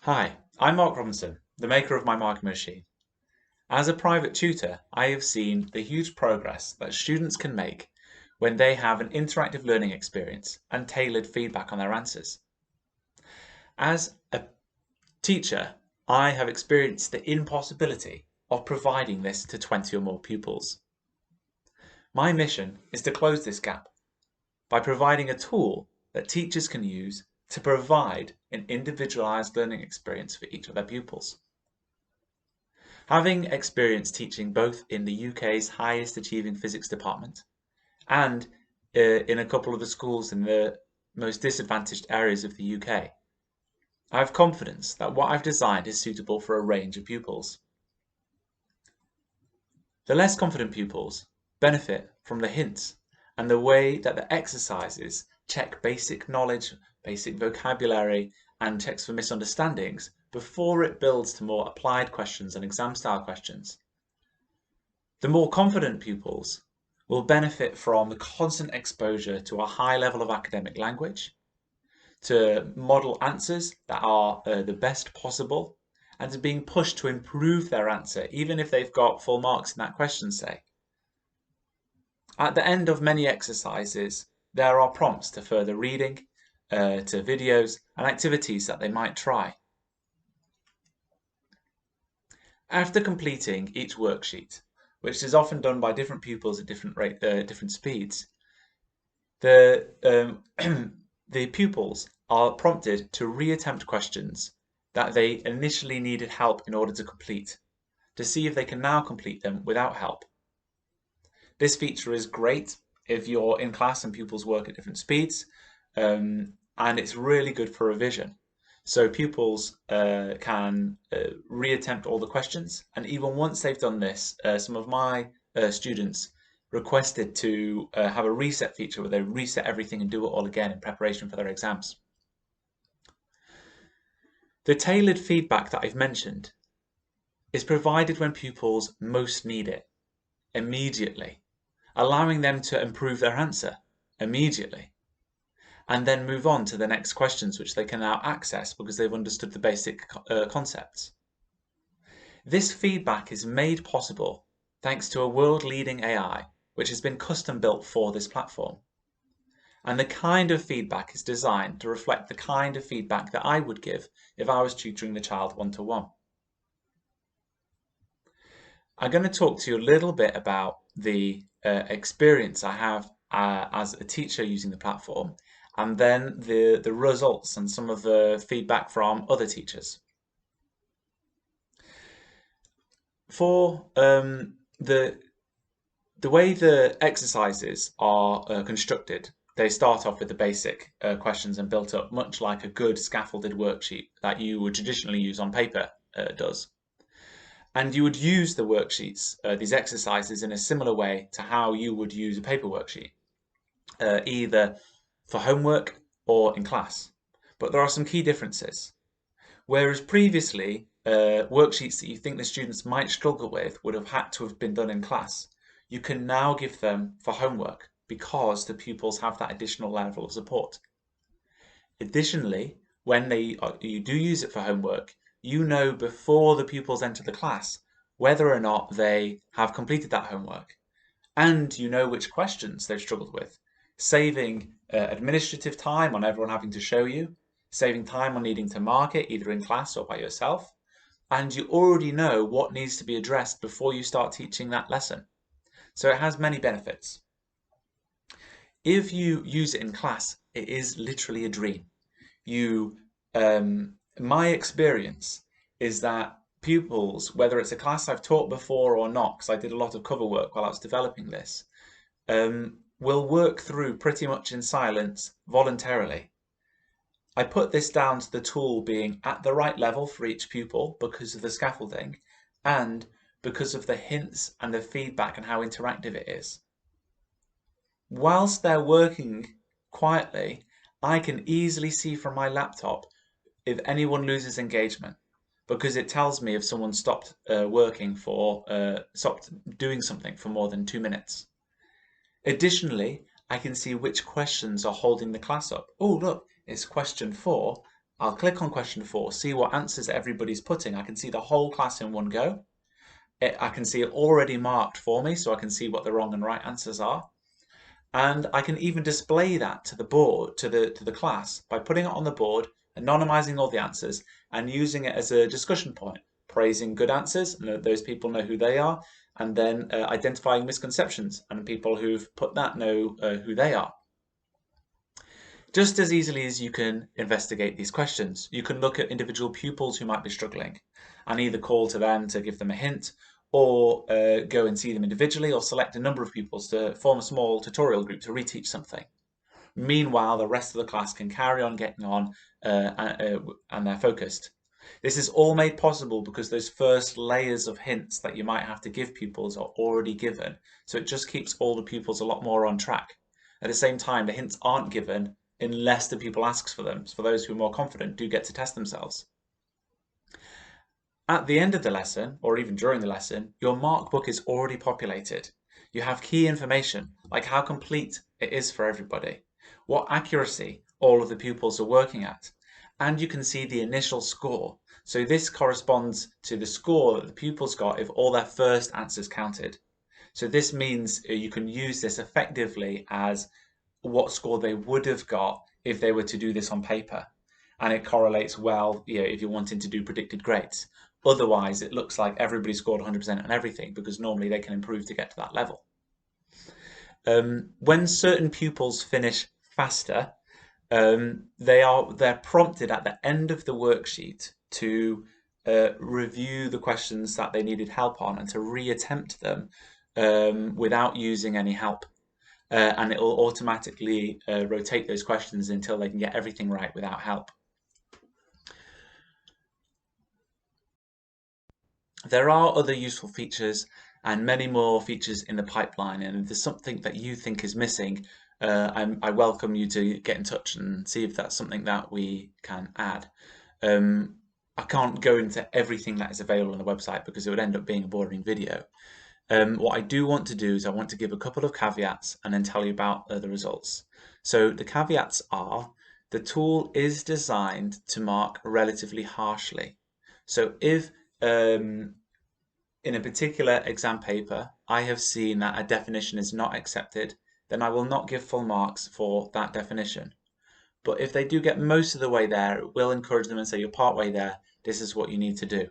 Hi, I'm Mark Robinson, the maker of Mymarkingmachine. As a private tutor, I have seen the huge progress that students can make when they have an interactive learning experience and tailored feedback on their answers. As a teacher, I have experienced the impossibility of providing this to 20 or more pupils. My mission is to close this gap by providing a tool that teachers can use to provide an individualized learning experience for each of their pupils. Having experience teaching both in the UK's highest achieving physics department and in a couple of the schools in the most disadvantaged areas of the UK, I have confidence that what I've designed is suitable for a range of pupils. The less confident pupils benefit from the hints and the way that the exercises check basic knowledge, basic vocabulary, and checks for misunderstandings before it builds to more applied questions and exam-style questions. The more confident pupils will benefit from the constant exposure to a high level of academic language, to model answers that are the best possible, and to being pushed to improve their answer, even if they've got full marks in that question, say. At the end of many exercises, there are prompts to further reading, to videos, and activities that they might try. After completing each worksheet, which is often done by different pupils at different speeds, the the pupils are prompted to reattempt questions that they initially needed help in order to complete, to see if they can now complete them without help. This feature is great if you're in class and pupils work at different speeds, and it's really good for revision. So pupils can reattempt all the questions, and even once they've done this, some of my students requested to have a reset feature where they reset everything and do it all again in preparation for their exams. The tailored feedback that I've mentioned is provided when pupils most need it, immediately, allowing them to improve their answer immediately, and then move on to the next questions which they can now access because they've understood the basic concepts. This feedback is made possible thanks to a world-leading AI which has been custom built for this platform. And the kind of feedback is designed to reflect the kind of feedback that I would give if I was tutoring the child one-to-one. I'm going to talk to you a little bit about the experience I have as a teacher using the platform, and then the results and some of the feedback from other teachers. For the way the exercises are constructed, they start off with the basic questions and built up much like a good scaffolded worksheet that you would traditionally use on paper does. And you would use the worksheets, these exercises, in a similar way to how you would use a paper worksheet, either for homework or in class. But there are some key differences. Whereas previously, worksheets that you think the students might struggle with would have had to have been done in class, you can now give them for homework because the pupils have that additional level of support. Additionally, when you do use it for homework, you know before the pupils enter the class whether or not they have completed that homework, and you know which questions they've struggled with, saving administrative time on everyone having to show you, saving time on needing to mark it either in class or by yourself, and you already know what needs to be addressed before you start teaching that lesson. So it has many benefits. If you use it in class, it is literally a dream. My experience is that pupils, whether it's a class I've taught before or not, because I did a lot of cover work while I was developing this, will work through pretty much in silence voluntarily. I put this down to the tool being at the right level for each pupil because of the scaffolding and because of the hints and the feedback and how interactive it is. Whilst they're working quietly, I can easily see from my laptop if anyone loses engagement, because it tells me if someone stopped stopped doing something for more than 2 minutes. Additionally, I can see which questions are holding the class up. Oh, look, it's question 4, I'll click on question 4, see what answers everybody's putting. I can see the whole class in one go. I can see it already marked for me, so I can see what the wrong and right answers are. And I can even display that to the board, to the class, by putting it on the board, anonymizing all the answers, and using it as a discussion point, praising good answers, and those people know who they are, and then identifying misconceptions, and people who've put that know who they are. Just as easily as you can investigate these questions, you can look at individual pupils who might be struggling and either call to them to give them a hint, or go and see them individually, or select a number of pupils to form a small tutorial group to reteach something. Meanwhile, the rest of the class can carry on getting on and they're focused. This is all made possible because those first layers of hints that you might have to give pupils are already given, so it just keeps all the pupils a lot more on track. At the same time, the hints aren't given unless the pupil asks for them. So for those who are more confident, do get to test themselves. At the end of the lesson, or even during the lesson, your mark book is already populated. You have key information, like how complete it is for everybody, what accuracy all of the pupils are working at, and you can see the initial score. So this corresponds to the score that the pupils got if all their first answers counted. So this means you can use this effectively as what score they would have got if they were to do this on paper. And it correlates well, if you're wanting to do predicted grades. Otherwise, it looks like everybody scored 100% on everything because normally they can improve to get to that level. When certain pupils finish faster, they're prompted at the end of the worksheet to review the questions that they needed help on and to reattempt them without using any help. And it will automatically rotate those questions until they can get everything right without help. There are other useful features and many more features in the pipeline, and if there's something that you think is missing, I welcome you to get in touch and see if that's something that we can add. I can't go into everything that is available on the website because it would end up being a boring video. What I do want to do is I want to give a couple of caveats and then tell you about the results. So the caveats are, the tool is designed to mark relatively harshly. So if in a particular exam paper I have seen that a definition is not accepted, then I will not give full marks for that definition. But if they do get most of the way there, it will encourage them and say, you're part way there, this is what you need to do.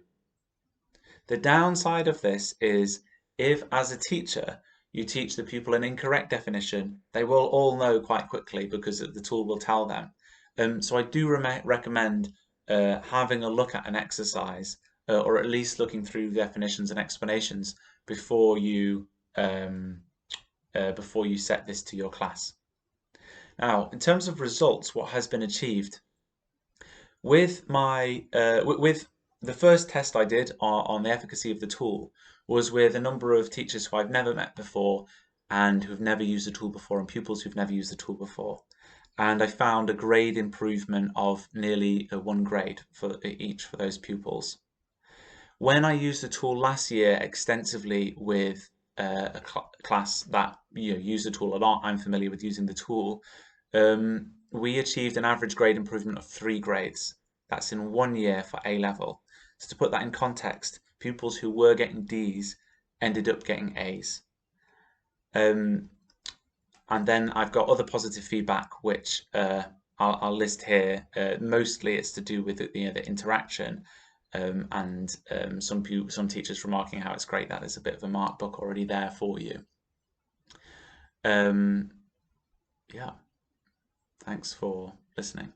The downside of this is if, as a teacher, you teach the pupil an incorrect definition, they will all know quite quickly because the tool will tell them. So I do recommend having a look at an exercise, or at least looking through definitions and explanations before you set this to your class. Now, in terms of results, what has been achieved with with the first test I did on the efficacy of the tool was with a number of teachers who I've never met before and who've never used the tool before, and pupils who've never used the tool before. And I found a grade improvement of nearly 1 grade for each for those pupils. When I used the tool last year extensively with a class that use the tool a lot, I'm familiar with using the tool, we achieved an average grade improvement of 3 grades. That's in 1 year for A level. So to put that in context, pupils who were getting Ds ended up getting As. And then I've got other positive feedback, which I'll list here. Mostly it's to do with the interaction, and some teachers remarking how it's great that there's a bit of a mark book already there for you. Yeah, thanks for listening.